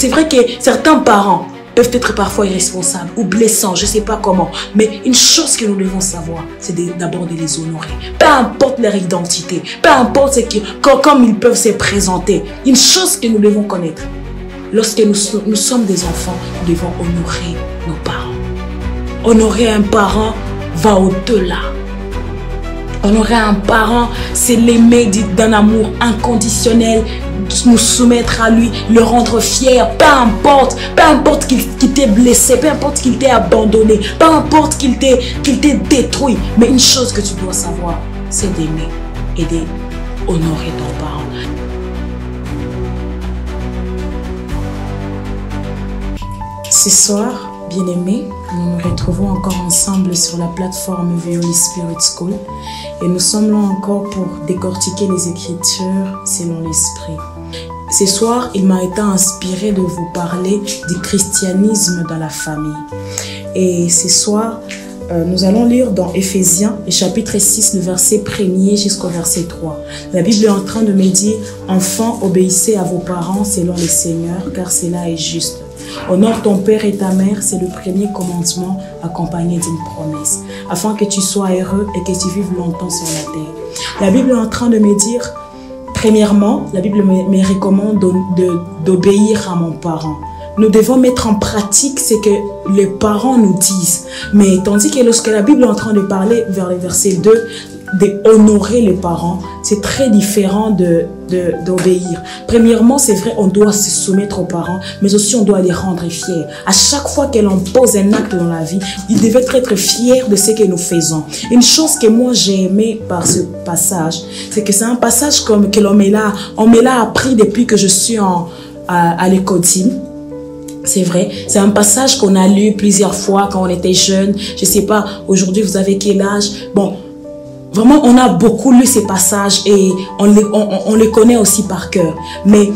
c'est vrai que certains parents peuvent être parfois irresponsables ou blessants, je ne sais pas comment. Mais une chose que nous devons savoir, c'est d'abord de les honorer. Peu importe leur identité, peu importe comme ils peuvent se présenter. Une chose que nous devons connaître, lorsque nous sommes des enfants, nous devons honorer nos parents. Honorer un parent va au-delà. Honorer un parent, c'est l'aimer d'un amour inconditionnel, nous soumettre à lui, le rendre fier, peu importe qu'il t'ait blessé, peu importe qu'il t'ait abandonné, peu importe qu'il t'ait détruit. Mais une chose que tu dois savoir, c'est d'aimer et d'honorer ton parent. Ce soir, bien-aimés, nous nous retrouvons encore ensemble sur la plateforme Holy Spirit School et nous sommes là encore pour décortiquer les Écritures selon l'Esprit. Ce soir, il m'a été inspiré de vous parler du christianisme dans la famille. Et ce soir, nous allons lire dans Éphésiens, le chapitre 6, le verset 1er jusqu'au verset 3. La Bible est en train de me dire « Enfants, obéissez à vos parents selon le Seigneur, car cela est juste. Honore ton père et ta mère, c'est le premier commandement accompagné d'une promesse, afin que tu sois heureux et que tu vives longtemps sur la terre. » La Bible est en train de me dire, premièrement, la Bible me recommande d'obéir à mon parent. Nous devons mettre en pratique ce que les parents nous disent. Mais tandis que lorsque la Bible est en train de parler vers le verset 2, d'honorer les parents, c'est très différent d'obéir. Premièrement, c'est vrai, on doit se soumettre aux parents, mais aussi on doit les rendre fiers. À chaque fois que l'on pose un acte dans la vie, ils devaient être fiers de ce que nous faisons. Une chose que moi j'ai aimé par ce passage, c'est que c'est un passage comme que on me l'a appris depuis que je suis à l'école. C'est vrai, c'est un passage qu'on a lu plusieurs fois quand on était jeune. Je sais pas, aujourd'hui vous avez quel âge? Bon, vraiment, on a beaucoup lu ces passages et on les connaît aussi par cœur. Mais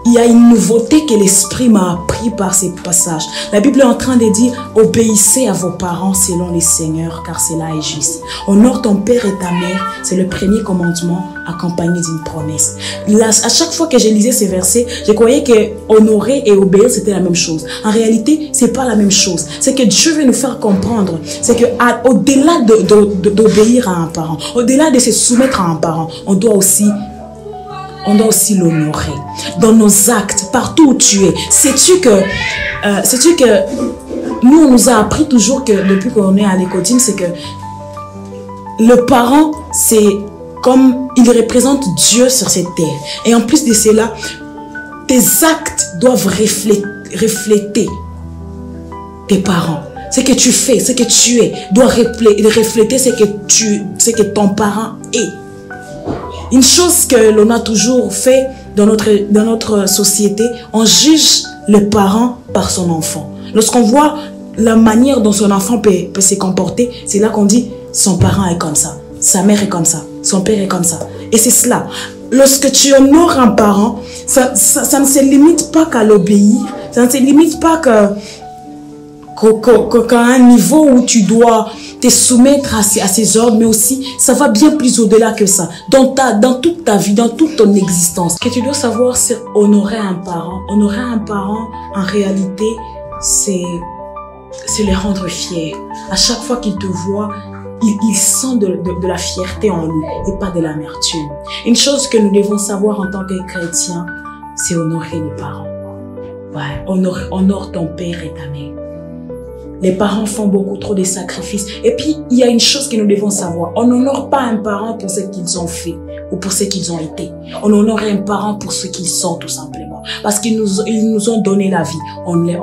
il y a une nouveauté que l'Esprit m'a appris par ces passages. La Bible est en train de dire « Obéissez à vos parents selon les Seigneurs, car cela est juste. Honore ton père et ta mère, c'est le premier commandement accompagné d'une promesse. » Là, à chaque fois que je lisais ces versets, je croyais que honorer et obéir, c'était la même chose. En réalité, c'est pas la même chose. C'est que Dieu veut nous faire comprendre. C'est que au-delà d'obéir à un parent, au-delà de se soumettre à un parent, on doit aussi l'honorer dans nos actes, partout où tu es. Sais-tu que nous, on nous a appris toujours que depuis qu'on est à l'école, c'est que le parent, c'est comme il représente Dieu sur cette terre. Et en plus de cela, tes actes doivent refléter tes parents. Ce que tu fais, ce que tu es, doit refléter ce que ton parent est. Une chose que l'on a toujours fait dans notre société, on juge le parent par son enfant. Lorsqu'on voit la manière dont son enfant peut se comporter, c'est là qu'on dit son parent est comme ça, sa mère est comme ça, son père est comme ça. Et c'est cela. Lorsque tu honores un parent, ça ne se limite pas qu'à l'obéir, ça ne se limite pas qu'à un niveau où tu dois te soumettre à ses ordres, mais aussi ça va bien plus au-delà que ça. Dans toute ta vie, dans toute ton existence. Ce que tu dois savoir, c'est honorer un parent. Honorer un parent, en réalité, c'est les rendre fiers. À chaque fois qu'il te voit, il sent de la fierté en lui et pas de l'amertume. Une chose que nous devons savoir en tant que chrétiens, c'est honorer les parents. Ouais, honore ton père et ta mère. Les parents font beaucoup trop de sacrifices. Et puis, il y a une chose que nous devons savoir. On n'honore pas un parent pour ce qu'ils ont fait ou pour ce qu'ils ont été. On honore un parent pour ce qu'ils sont, tout simplement. Parce qu'ils nous ont donné la vie. On les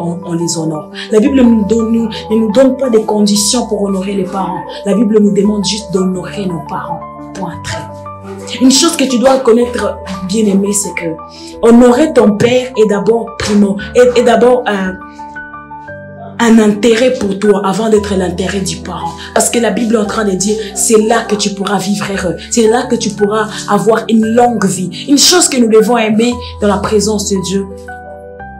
honore. La Bible ne nous donne pas des conditions pour honorer les parents. La Bible nous demande juste d'honorer nos parents. Point trait. Une chose que tu dois connaître, bien aimé, c'est que honorer ton père est d'abord un intérêt pour toi avant d'être l'intérêt du parent. Parce que la Bible est en train de dire, c'est là que tu pourras vivre heureux. C'est là que tu pourras avoir une longue vie. Une chose que nous devons aimer dans la présence de Dieu,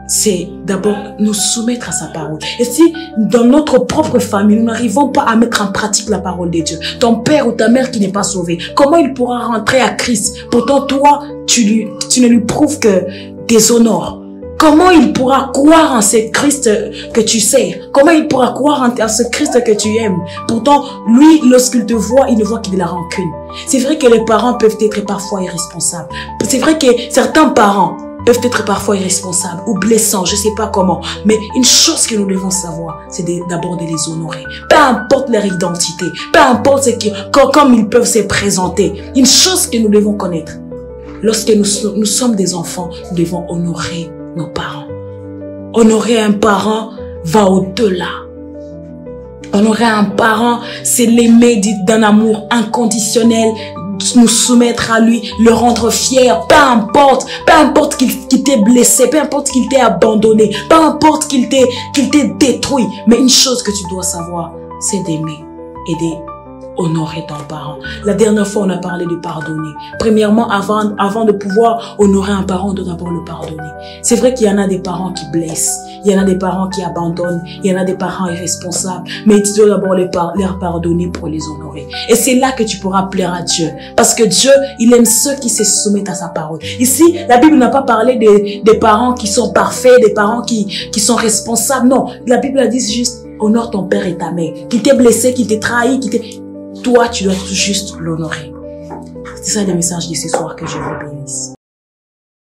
c'est d'abord nous soumettre à sa parole. Et si dans notre propre famille, nous n'arrivons pas à mettre en pratique la parole de Dieu, ton père ou ta mère qui n'est pas sauvé, comment il pourra rentrer à Christ? Pourtant, toi, tu ne lui prouves que déshonore. comment il pourra croire en ce Christ que tu sais? Comment il pourra croire en ce Christ que tu aimes? Pourtant, lui, lorsqu'il te voit, il ne voit que de la rancune. C'est vrai que les parents peuvent être parfois irresponsables. C'est vrai que certains parents peuvent être parfois irresponsables ou blessants, je sais pas comment. Mais une chose que nous devons savoir, c'est d'abord de les honorer. Peu importe leur identité, peu importe comme ils peuvent se présenter. Une chose que nous devons connaître. Lorsque nous sommes des enfants, nous devons honorer nos parents. Honorer un parent va au-delà. Honorer un parent, c'est l'aimer d'un amour inconditionnel, nous soumettre à lui, le rendre fier, peu importe qu'il t'ait blessé, peu importe qu'il t'ait abandonné, peu importe qu'il t'ait détruit. Mais une chose que tu dois savoir, c'est d'aimer et honorer ton parent. La dernière fois, on a parlé de pardonner. Premièrement, avant de pouvoir honorer un parent, on doit d'abord le pardonner. C'est vrai qu'il y en a des parents qui blessent, il y en a des parents qui abandonnent, il y en a des parents irresponsables, mais tu dois d'abord leur pardonner pour les honorer. Et c'est là que tu pourras plaire à Dieu. Parce que Dieu, il aime ceux qui se soumettent à sa parole. Ici, la Bible n'a pas parlé des parents qui sont parfaits, des parents qui sont responsables. Non, la Bible a dit juste, honore ton père et ta mère. Qui t'ait blessé, qui t'ait trahi, toi, tu dois juste l'honorer. C'est ça le message de ce soir, que je vous bénisse.